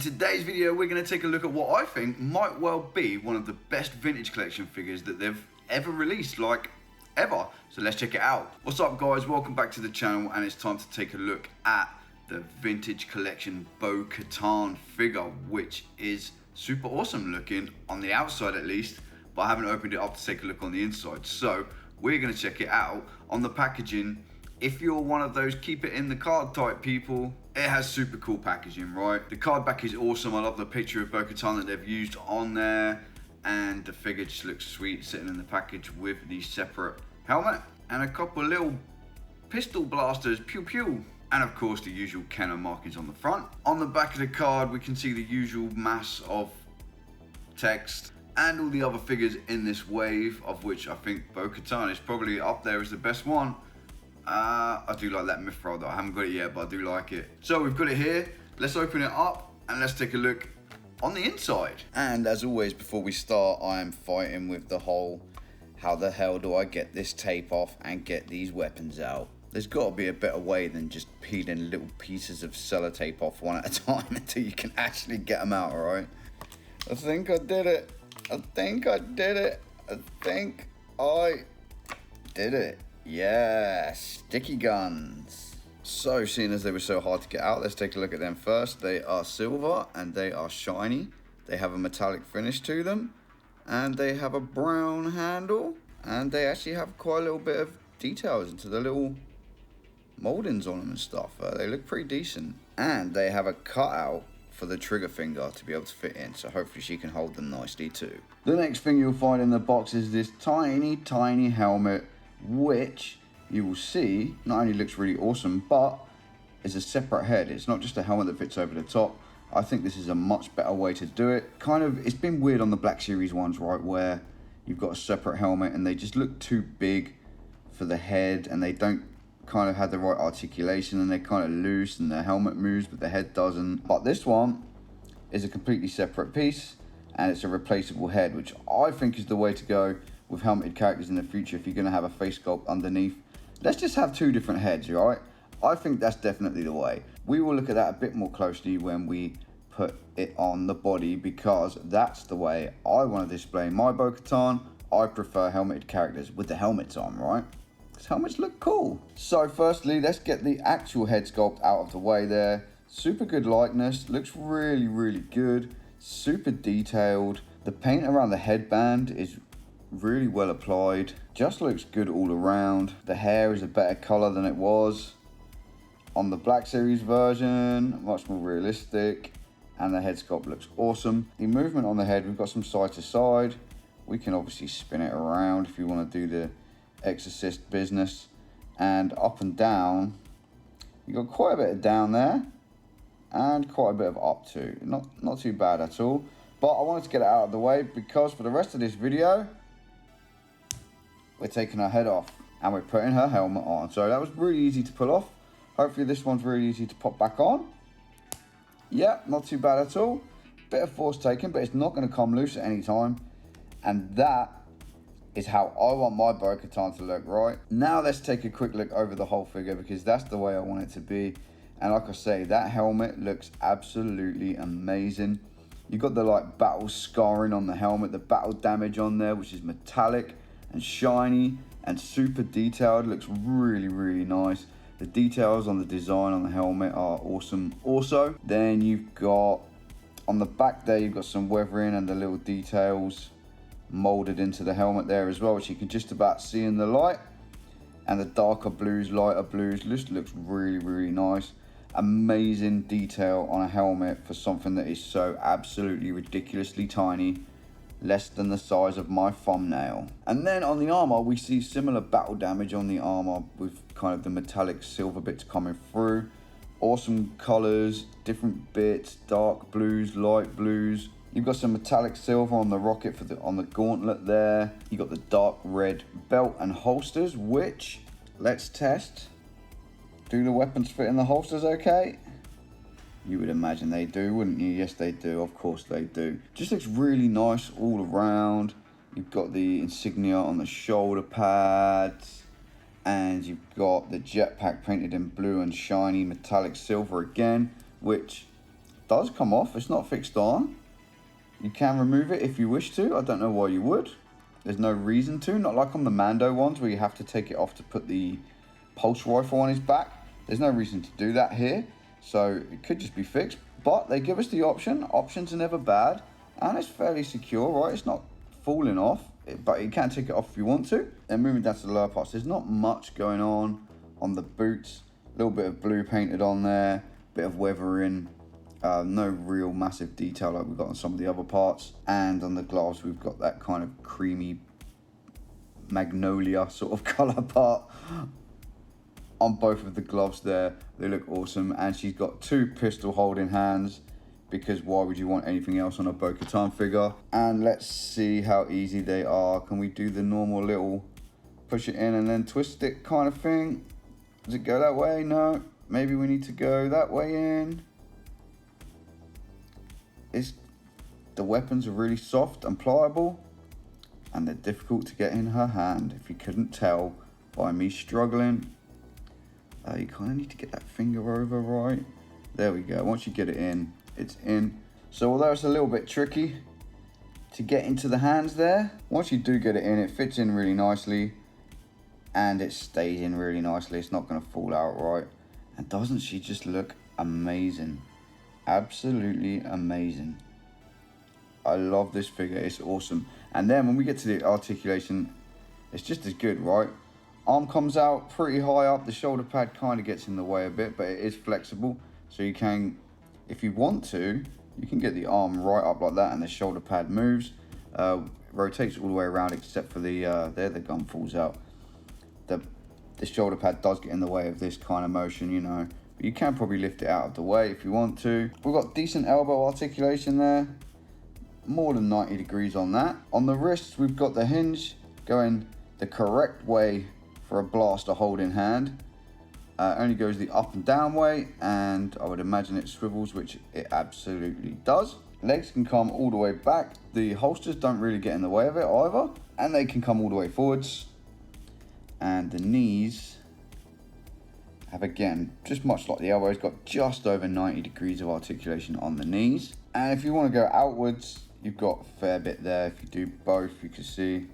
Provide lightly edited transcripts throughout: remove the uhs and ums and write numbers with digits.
today's video, we're going to take a look at what I think might well be one of the best vintage collection figures that they've ever released, like ever. So let's check it out. What's up guys, welcome back to the channel, and it's time to take a look at the vintage collection Bo-Katan figure, which is super awesome looking on the outside at least, but I haven't opened it up to take a look on the inside. So we're going to check it out. On the packaging, if you're one of those keep it in the card type people, it has super cool packaging, right? The card back is awesome. I love the picture of Bo-Katan that they've used on there, and the figure just looks sweet sitting in the package with the separate helmet and a couple little pistol blasters, pew pew, and of course the usual Kenner markings on the front. On the back of the card we can see the usual mass of text and all the other figures in this wave, of which I think Bo-Katan is probably up there as the best one. I do like that Mithril though. I haven't got it yet, but I do like it. So we've got it here. Let's open it up and let's take a look on the inside. And as always, before we start, I am fighting with the whole, how the hell do I get this tape off and get these weapons out? There's got to be a better way than just peeling little pieces of sellotape off one at a time until you can actually get them out, alright? I think I did it. I think I did it. I think I did it. Yeah, sticky guns. So, seeing as they were so hard to get out, let's take a look at them first. They are silver and they are shiny. They have a metallic finish to them, and they have a brown handle, and they actually have quite a little bit of details into the little moldings on them and stuff. They look pretty decent, and they have a cutout for the trigger finger to be able to fit in, so hopefully she can hold them nicely too. The next thing you'll find in the box is this tiny helmet, which you will see not only looks really awesome, but is a separate head. It's not just a helmet that fits over the top. I think this is a much better way to do it. It's been weird on the Black Series ones, right, where you've got a separate helmet and they just look too big for the head, and they don't kind of have the right articulation, and they're kind of loose and the helmet moves but the head doesn't. But this one is a completely separate piece, and it's a replaceable head, which I think is the way to go with helmeted characters in the future. If you're going to have a face sculpt underneath, let's just have two different heads, right? I think that's definitely the way. We will look at that a bit more closely when we put it on the body, because that's the way I want to display my Bo-Katan. I prefer helmeted characters with the helmets on, right? Because helmets look cool. So firstly, let's get the actual head sculpt out of the way there. Super good likeness, looks really good, super detailed. The paint around the headband is really well applied, just looks good all around. The hair is a better color than it was on the Black Series version, much more realistic, and the head sculpt looks awesome. The movement on the head, we've got some side to side. We can obviously spin it around if you want to do the Exorcist business, and up and down. You've got quite a bit of down there and quite a bit of up too. Not too bad at all, but I wanted to get it out of the way because for the rest of this video we're taking her head off and we're putting her helmet on. So that was really easy to pull off. Hopefully this one's really easy to pop back on. Yeah, not too bad at all. Bit of force taken, but it's not going to come loose at any time. And that is how I want my Bo-Katan to look, right? Now let's take a quick look over the whole figure, because that's the way I want it to be. And like I say, that helmet looks absolutely amazing. You've got the like battle scarring on the helmet, the battle damage on there, which is metallic and shiny and super detailed. Looks really nice. The details on the design on the helmet are awesome also. Then you've got on the back there, you've got some weathering and the little details molded into the helmet there as well, which you can just about see in the light. And the darker blues, lighter blues, just looks really nice. Amazing detail on a helmet for something that is so absolutely ridiculously tiny, less than the size of my thumbnail. And then on the armor, we see similar battle damage on the armor with kind of the metallic silver bits coming through. Awesome colors, different bits, dark blues, light blues. You've got some metallic silver on the rocket on the gauntlet there. You've got the dark red belt and holsters, which, let's test. Do the weapons fit in the holsters okay? You would imagine they do, wouldn't you? Yes, they do. Of course they do. Just looks really nice all around. You've got the insignia on the shoulder pads, and you've got the jetpack painted in blue and shiny metallic silver again, which does come off. It's not fixed on. You can remove it if you wish to. I don't know why you would. There's no reason to. Not like on the Mando ones where you have to take it off to put the pulse rifle on his back. There's no reason to do that here. So it could just be fixed. But they give us the option. Options are never bad. And it's fairly secure, right? It's not falling off. But you can take it off if you want to. Then moving down to the lower parts. There's not much going on the boots. A little bit of blue painted on there. Bit of weathering. No real massive detail like we've got on some of the other parts. And on the gloves, we've got that kind of creamy magnolia sort of colour part on both of the gloves there. They look awesome. And she's got 2 pistol holding hands, because why would you want anything else on a Bo-Katan figure? And let's see how easy they are. Can we do the normal little push it in and then twist it kind of thing? Does it go that way? No. Maybe we need to go that way in. The weapons are really soft and pliable, and they're difficult to get in her hand. If you couldn't tell by me struggling, you kind of need to get that finger over right. There we go. Once you get it in, it's in. So although it's a little bit tricky to get into the hands there, once you do get it in, it fits in really nicely, and it stays in really nicely. It's not going to fall out right. And doesn't she just look amazing? Absolutely amazing. I love this figure. It's awesome. And then when we get to the articulation, it's just as good, right? Arm comes out pretty high up. The shoulder pad kind of gets in the way a bit, but it is flexible. So you can, if you want to, you can get the arm right up like that, and the shoulder pad moves. Rotates all the way around except for the, there the gun falls out. The shoulder pad does get in the way of this kind of motion, you know. But you can probably lift it out of the way if you want to. We've got decent elbow articulation there. More than 90 degrees on that. On the wrists, we've got the hinge going the correct way for a blaster holding hand. Only goes the up and down way, and I would imagine it swivels, which it absolutely does. Legs can come all the way back. The holsters don't really get in the way of it either, and they can come all the way forwards. And the knees have, again, just much like the elbows, got just over 90 degrees of articulation on the knees. And if you want to go outwards, you've got a fair bit there. If you do both, you can see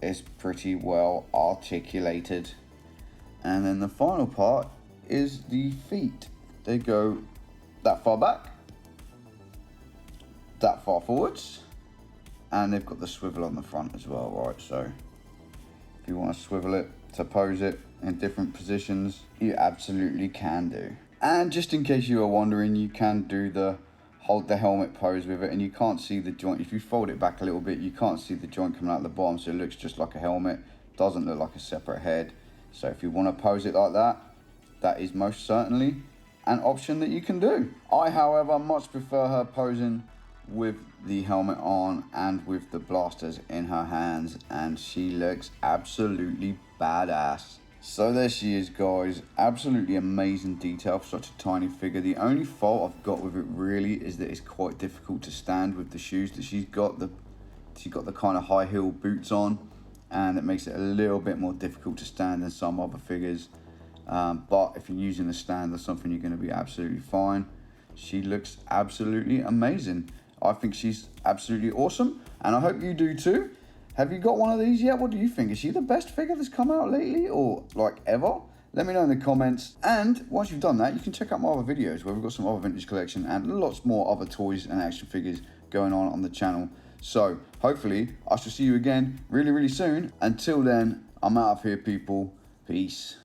it's pretty well articulated. And then the final part is the feet. They go that far back, that far forwards, and they've got the swivel on the front as well, right? So if you want to swivel it to pose it in different positions, you absolutely can do. And just in case you are wondering, you can do the hold the helmet pose with it, and you can't see the joint. If you fold it back a little bit, you can't see the joint coming out the bottom, so it looks just like a helmet. Doesn't look like a separate head. So if you want to pose it like that, that is most certainly an option that you can do. I, however, much prefer her posing with the helmet on and with the blasters in her hands, and she looks absolutely badass. So there she is, guys. Absolutely amazing detail for such a tiny figure. The only fault I've got with it really is that it's quite difficult to stand with the shoes that she's got. She's got the kind of high heel boots on, and it makes it a little bit more difficult to stand than some other figures. But if you're using a stand or something, you're going to be absolutely fine. She looks absolutely amazing. I think she's absolutely awesome, and I hope you do too. Have you got one of these yet? What do you think? Is she the best figure that's come out lately, or like ever? Let me know in the comments. And once you've done that, you can check out my other videos where we've got some other vintage collection and lots more other toys and action figures going on the channel. So hopefully I shall see you again really, really soon. Until then, I'm out of here, people. Peace.